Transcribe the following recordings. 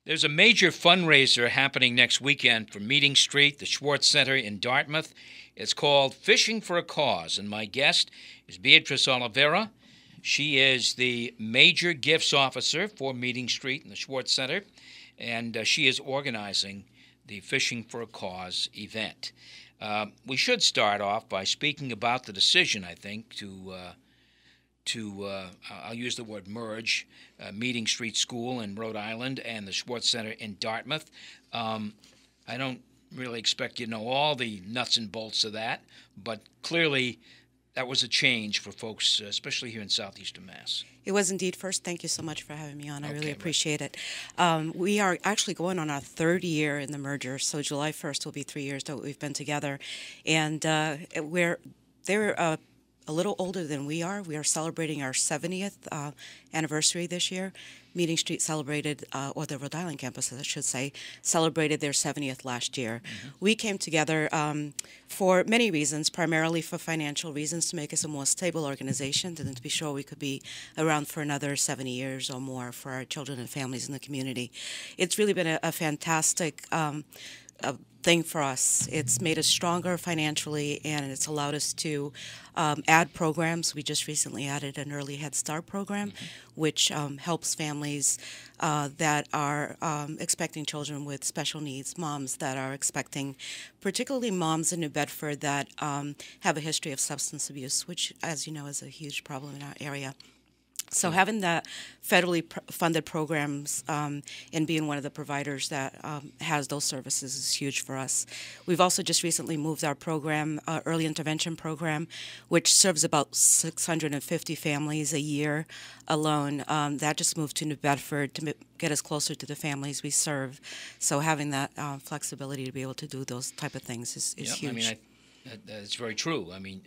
There's a major fundraiser happening next weekend for Meeting Street, the Schwartz Center in Dartmouth. It's called Fishing for a Cause, and my guest is Beatriz Oliveira. She is the Major Gifts Officer for Meeting Street and the Schwartz Center, and she is organizing the Fishing for a Cause event. We should start off by speaking about the decision, I think, to I'll use the word merge, Meeting Street School in Rhode Island and the Schwartz Center in Dartmouth. I don't really expect you to know all the nuts and bolts of that, but clearly that was a change for folks, especially here in southeastern Mass. It was indeed. First, thank you so much for having me on. I really appreciate it. We are actually going on our third year in the merger, so July 1st will be 3 years that we've been together, and they're a little older than we are. We are celebrating our 70th anniversary this year. Meeting Street celebrated, or the Rhode Island campus, I should say, celebrated their 70th last year. Mm-hmm. We came together for many reasons, primarily for financial reasons, to make us a more stable organization and to be sure we could be around for another 70 years or more for our children and families in the community. It's really been a fantastic thing for us. It's made us stronger financially, and it's allowed us to add programs. We just recently added an early Head Start program, which helps families that are expecting children with special needs, moms that are expecting, particularly moms in New Bedford that have a history of substance abuse, which, as you know, is a huge problem in our area. So having that federally funded programs and being one of the providers that has those services is huge for us. We've also just recently moved our program, early intervention program, which serves about 650 families a year alone. That just moved to New Bedford to get us closer to the families we serve. So having that flexibility to be able to do those type of things is huge. I mean, that's very true. I mean,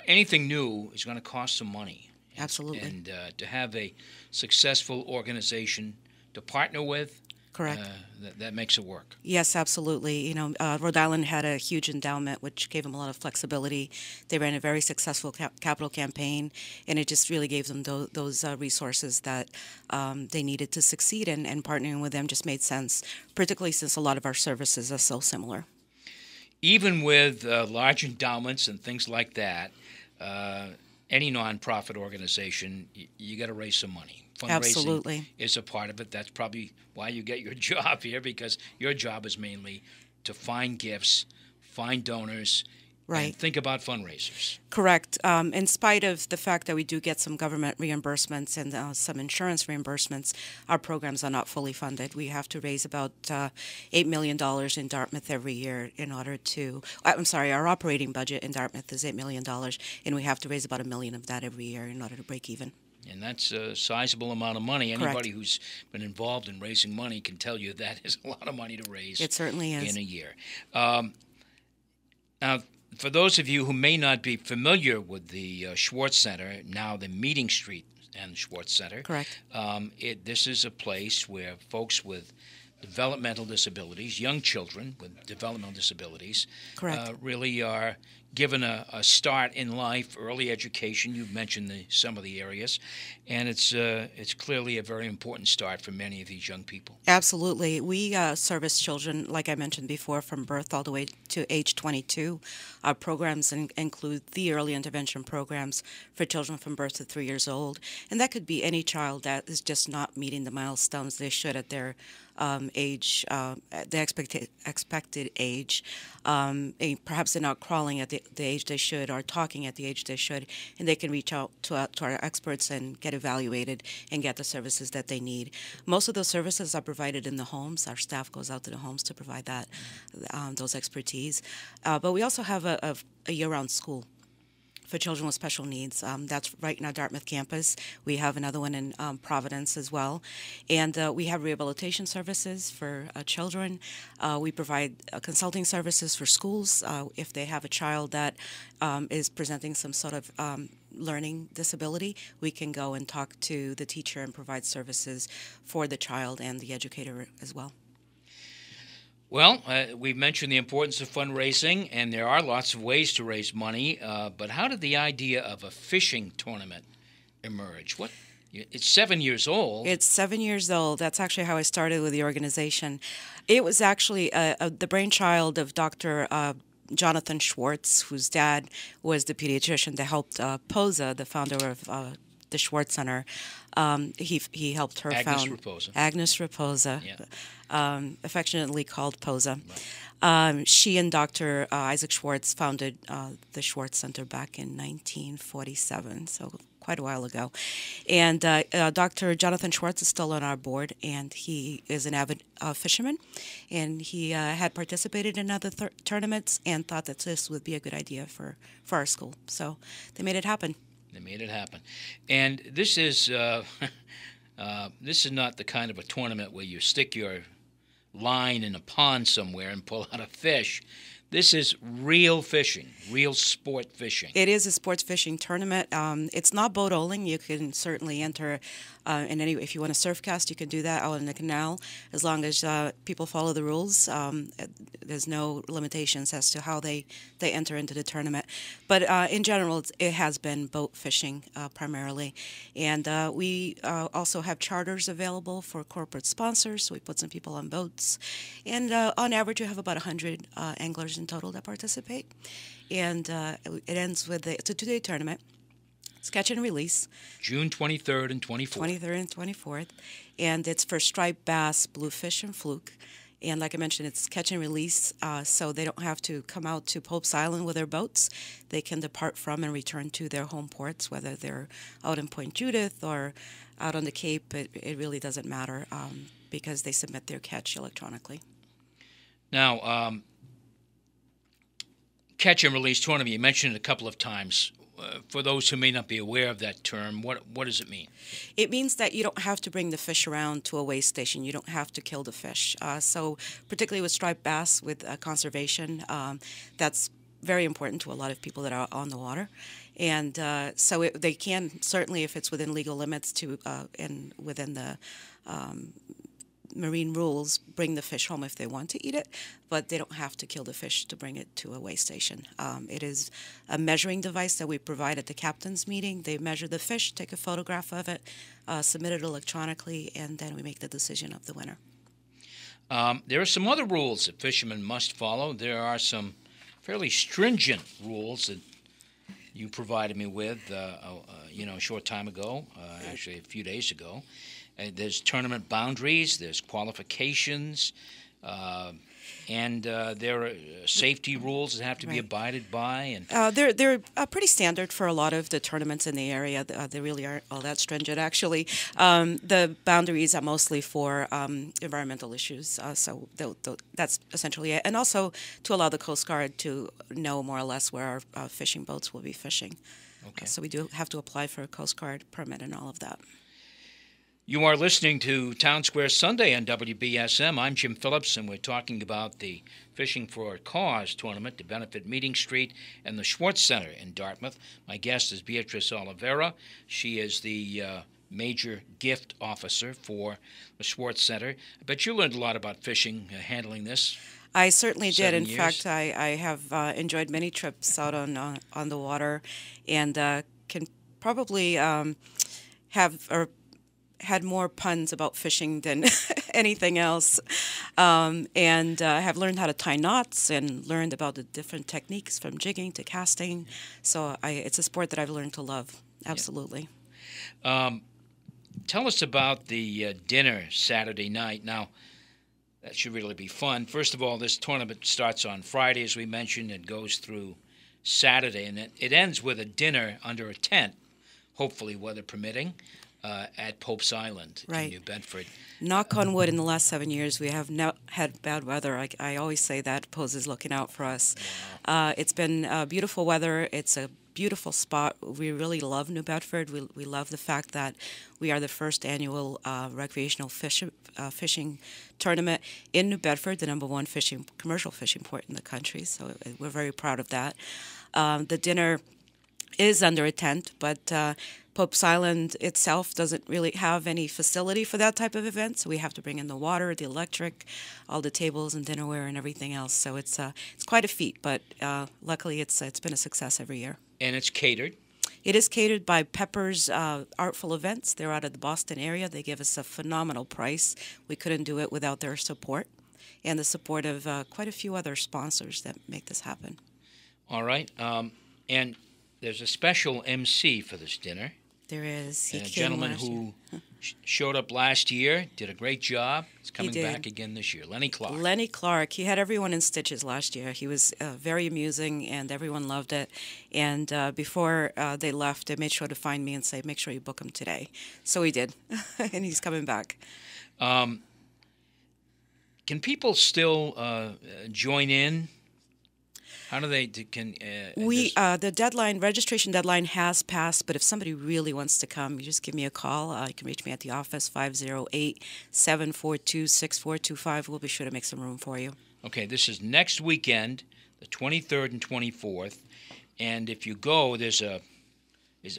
anything new is going to cost some money. Absolutely. And to have a successful organization to partner with, correct, that makes it work. Yes, absolutely. You know, Rhode Island had a huge endowment, which gave them a lot of flexibility. They ran a very successful capital campaign, and it just really gave them those resources that they needed to succeed, and partnering with them just made sense, particularly since a lot of our services are so similar. Even with large endowments and things like that, any nonprofit organization, you got to raise some money. Fundraising Absolutely. is a part of it. That's probably why you get your job here, because your job is mainly to find gifts, find donors, right, and think about fundraisers. Correct. In spite of the fact that we do get some government reimbursements and some insurance reimbursements, our programs are not fully funded. We have to raise about $8 million in Dartmouth every year in order to, our operating budget in Dartmouth is $8 million, and we have to raise about $1 million of that every year in order to break even. And that's a sizable amount of money. Correct. Anybody who's been involved in raising money can tell you that is a lot of money to raise. It certainly is. In a year. Now, for those of you who may not be familiar with the Schwartz Center, now the Meeting Street and the Schwartz Center, correct, this is a place where folks with developmental disabilities, young children with developmental disabilities, correct, really are given a start in life, early education. You've mentioned some of the areas, and it's clearly a very important start for many of these young people. Absolutely. We service children, like I mentioned before, from birth all the way to age 22. Our programs include the early intervention programs for children from birth to 3 years old, and that could be any child that is just not meeting the milestones they should at their age, the expected age. Perhaps they're not crawling at the age they should or talking at the age they should, and they can reach out to our experts and get evaluated and get the services that they need. Most of those services are provided in the homes. Our staff goes out to the homes to provide that, those expertise. But we also have a year-round school for children with special needs. That's right in our Dartmouth campus. We have another one in Providence as well. And we have rehabilitation services for children. We provide consulting services for schools. If they have a child that is presenting some sort of learning disability, we can go and talk to the teacher and provide services for the child and the educator as well. Well, we've mentioned the importance of fundraising, and there are lots of ways to raise money, but how did the idea of a fishing tournament emerge? What It's 7 years old. It's 7 years old. That's actually how I started with the organization. It was actually the brainchild of Dr. Jonathan Schwartz, whose dad was the pediatrician that helped Posa, the founder of the Schwartz Center. He helped her found Agnes Raposa, affectionately called Posa. Right. She and Dr. Isaac Schwartz founded the Schwartz Center back in 1947, so quite a while ago. And Dr. Jonathan Schwartz is still on our board, and he is an avid fisherman. And he had participated in other tournaments and thought that this would be a good idea for our school. So they made it happen. They made it happen. And this is not the kind of a tournament where you stick your line in a pond somewhere and pull out a fish. This is real fishing, real sport fishing. It is a sports fishing tournament. It's not boat oiling. You can certainly enter in any. If you want to surf cast, you can do that out in the canal, as long as people follow the rules. There's no limitations as to how they enter into the tournament. But in general, it has been boat fishing primarily, and we also have charters available for corporate sponsors. So we put some people on boats, and on average, you have about 100 anglers in total that participate. And it ends with it's a 2-day tournament. It's catch and release. June 23rd and 24th. 23rd and 24th. And it's for striped bass, bluefish, and fluke. And like I mentioned, it's catch and release, so they don't have to come out to Pope's Island with their boats. They can depart from and return to their home ports, whether they're out in Point Judith or out on the Cape. It really doesn't matter because they submit their catch electronically. Now, catch and release tournament, you mentioned it a couple of times. For those who may not be aware of that term, what does it mean? It means that you don't have to bring the fish around to a weigh station. You don't have to kill the fish. So particularly with striped bass, with conservation, that's very important to a lot of people that are on the water. And so they can, certainly if it's within legal limits and within the marine rules, bring the fish home if they want to eat it, but they don't have to kill the fish to bring it to a weigh station. It is a measuring device that we provide at the captain's meeting. They measure the fish, take a photograph of it, submit it electronically, and then we make the decision of the winner. There are some other rules that fishermen must follow. There are some fairly stringent rules that you provided me with, a short time ago, actually a few days ago. There's tournament boundaries, there's qualifications, and there are safety rules that have to be abided by. And they're pretty standard for a lot of the tournaments in the area. They really aren't all that stringent, actually. The boundaries are mostly for environmental issues, so that's essentially it. And also to allow the Coast Guard to know more or less where our fishing boats will be fishing. Okay. So we do have to apply for a Coast Guard permit and all of that. You are listening to Townsquare Sunday on WBSM. I'm Jim Phillips, and we're talking about the Fishing for a Cause tournament to benefit Meeting Street and the Schwartz Center in Dartmouth. My guest is Beatriz Oliveira. She is the major gift officer for the Schwartz Center. I bet you learned a lot about fishing, handling this. I certainly did. In fact, I have enjoyed many trips out on the water, and can probably had more puns about fishing than anything else, and have learned how to tie knots and learned about the different techniques from jigging to casting. So it's a sport that I've learned to love, absolutely. Yeah. Tell us about the dinner Saturday night. Now, that should really be fun. First of all, this tournament starts on Friday, as we mentioned, and goes through Saturday, and it ends with a dinner under a tent, hopefully weather permitting, at Pope's Island in New Bedford. Knock on wood, in the last 7 years, we have not had bad weather. I always say that Pope's is looking out for us. Wow. It's been beautiful weather. It's a beautiful spot. We really love New Bedford. We love the fact that we are the first annual recreational fishing tournament in New Bedford, the #1 commercial fishing port in the country. So we're very proud of that. The dinner is under a tent, but Pope's Island itself doesn't really have any facility for that type of event, so we have to bring in the water, the electric, all the tables and dinnerware and everything else. So it's quite a feat, but luckily it's been a success every year. And it's catered? It is catered by Pepper's Artful Events. They're out of the Boston area. They give us a phenomenal price. We couldn't do it without their support and the support of quite a few other sponsors that make this happen. All right. And there's a special MC for this dinner. There is. He a came gentleman last who year. showed up last year, did a great job. He's coming back again this year. Lenny Clark. Lenny Clark. He had everyone in stitches last year. He was very amusing, and everyone loved it. And before they left, they made sure to find me and say, make sure you book him today. So he did, and he's coming back. Can people still join in? How do they the deadline, registration deadline has passed, but if somebody really wants to come, you just give me a call. You can reach me at the office, 508-742-6425. We'll be sure to make some room for you. Okay, this is next weekend, the 23rd and 24th, and if you go, there's a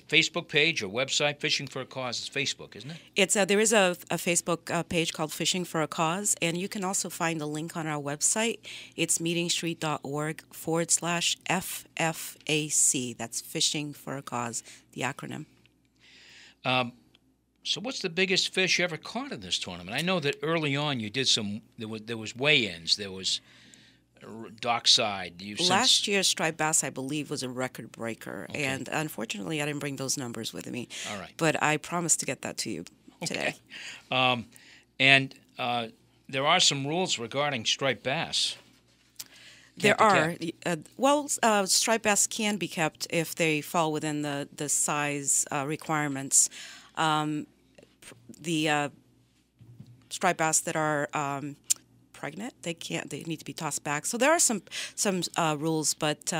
Facebook page or website, Fishing for a Cause. It's Facebook, isn't it? It's there is a Facebook page called Fishing for a Cause, and you can also find a link on our website. It's meetingstreet.org/FFAC. That's Fishing for a Cause, the acronym. So what's the biggest fish you ever caught in this tournament? I know that early on you did there was weigh-ins, there was dockside. Last year's striped bass, I believe, was a record breaker, okay. And unfortunately, I didn't bring those numbers with me. All right. But I promise to get that to you today. And there are some rules regarding striped bass. There are. Striped bass can be kept if they fall within the size requirements. The striped bass that are pregnant, they need to be tossed back. So there are some rules, but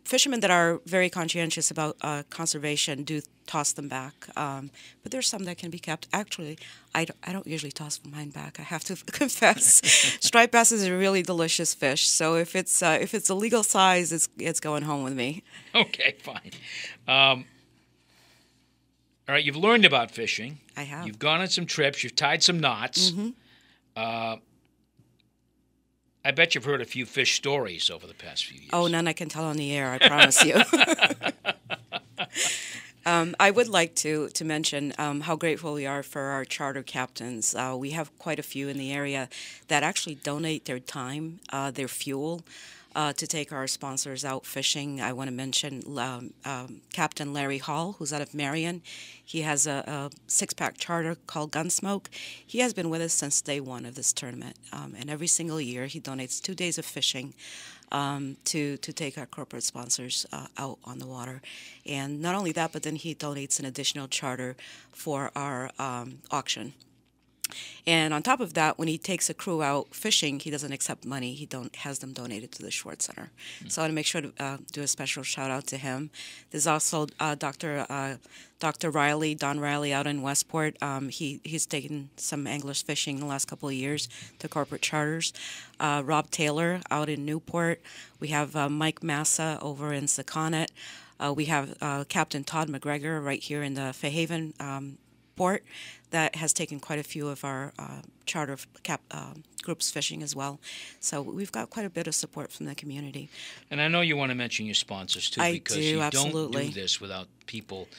fishermen that are very conscientious about conservation do toss them back. But there's some that can be kept. Actually, I don't usually toss mine back, I have to confess. Striped bass is a really delicious fish, so if it's a legal size, it's going home with me. Okay, fine. All right, you've learned about fishing. I have. You've gone on some trips. You've tied some knots. Mm-hmm. I bet you've heard a few fish stories over the past few years. Oh, none I can tell on the air, I promise you. I would like to mention how grateful we are for our charter captains. We have quite a few in the area that actually donate their time, their fuel, to take our sponsors out fishing. I want to mention Captain Larry Hall, who's out of Marion. He has a six-pack charter called Gunsmoke. He has been with us since day one of this tournament, and every single year he donates 2 days of fishing to take our corporate sponsors out on the water. And not only that, but then he donates an additional charter for our auction. And on top of that, when he takes a crew out fishing, he doesn't accept money. He has them donated to the Schwartz Center. Mm-hmm. So I want to make sure to do a special shout out to him. There's also Dr. Riley, Don Riley, out in Westport. He's taken some anglers fishing the last couple of years to corporate charters. Rob Taylor out in Newport. We have Mike Massa over in Saconnet. We have Captain Todd McGregor right here in the Fairhaven port that has taken quite a few of our charter groups fishing as well. So we've got quite a bit of support from the community. And I know you want to mention your sponsors, too, because you don't do this without people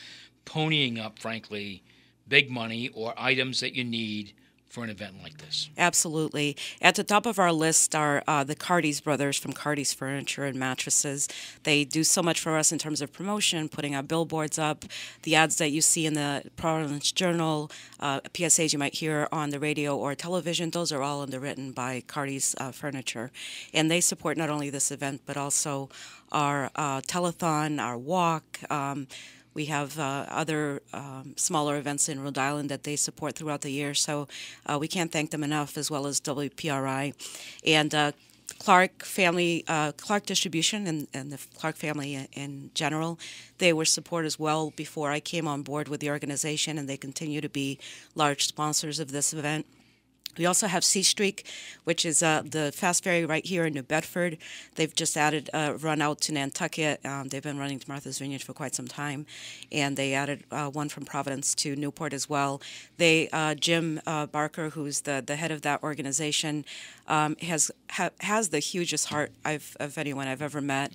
ponying up, frankly, big money or items that you need for an event like this. Absolutely. At the top of our list are the Carty's brothers from Carty's Furniture and Mattresses. They do so much for us in terms of promotion, putting our billboards up, the ads that you see in the Providence Journal, PSAs you might hear on the radio or television. Those are all underwritten by Carty's Furniture. And they support not only this event, but also our telethon, our walk. We have other smaller events in Rhode Island that they support throughout the year, so we can't thank them enough, as well as WPRI. And Clark Distribution and the Clark family in general, they were supporters well before I came on board with the organization, and they continue to be large sponsors of this event. We also have Sea Streak, which is the fast ferry right here in New Bedford. They've just added a run out to Nantucket. They've been running to Martha's Vineyard for quite some time, and they added one from Providence to Newport as well. Jim Barker, who's the head of that organization, has the hugest heart of anyone I've ever met.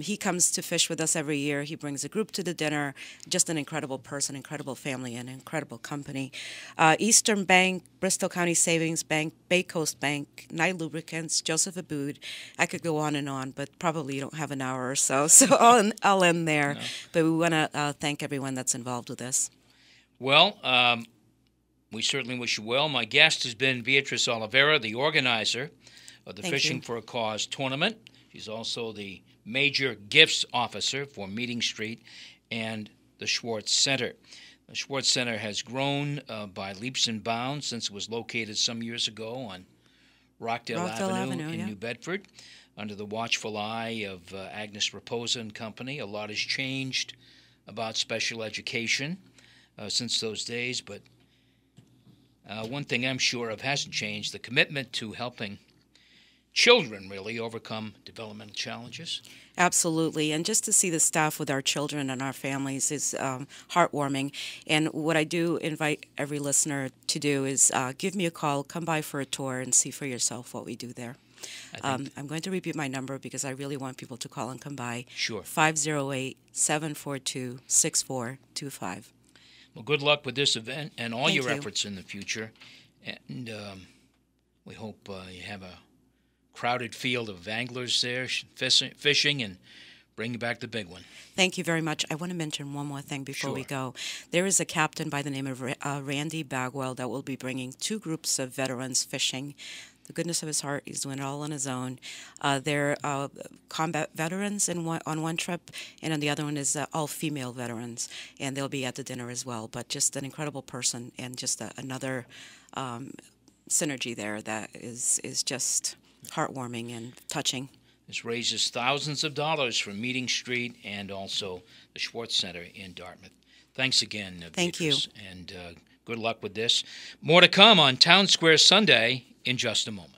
He comes to fish with us every year. He brings a group to the dinner. Just an incredible person, incredible family, and incredible company. Eastern Bank, Bristol County Savings Bank, Bay Coast Bank, Knight Lubricants, Joseph Abood. I could go on, but probably you don't have an hour or so, so I'll end there. No. But we want to thank everyone that's involved with this. Well, we certainly wish you well. My guest has been Beatriz Oliveira, the organizer of the Fishing for a Cause tournament. She's also the major gifts officer for Meeting Street and the Schwartz Center. The Schwartz Center has grown by leaps and bounds since it was located some years ago on Rockdale Avenue in New Bedford, under the watchful eye of Agnes Raposa and Company. A lot has changed about special education since those days, but one thing I'm sure of hasn't changed: the commitment to helping children really overcome developmental challenges. Absolutely, and just to see the staff with our children and our families is heartwarming. And what I do invite every listener to do is give me a call, come by for a tour, and see for yourself what we do there. I'm going to repeat my number because I really want people to call and come by. Sure. 508-742-6425. Well, good luck with this event and all your efforts in the future. And we hope you have a crowded field of anglers there fishing and bring back the big one. Thank you very much. I want to mention one more thing before we go. There is a captain by the name of Randy Bagwell that will be bringing 2 groups of veterans fishing. The goodness of his heart, he's doing it all on his own. They're combat veterans on one trip, and on the other one is all female veterans, and they'll be at the dinner as well. But just an incredible person, and just another synergy there that is just heartwarming and touching. This raises thousands of dollars for Meeting Street and also the Schwartz Center in Dartmouth. Thanks again, Thank Beatriz, and good luck with this. More to come on Townsquare Sunday in just a moment.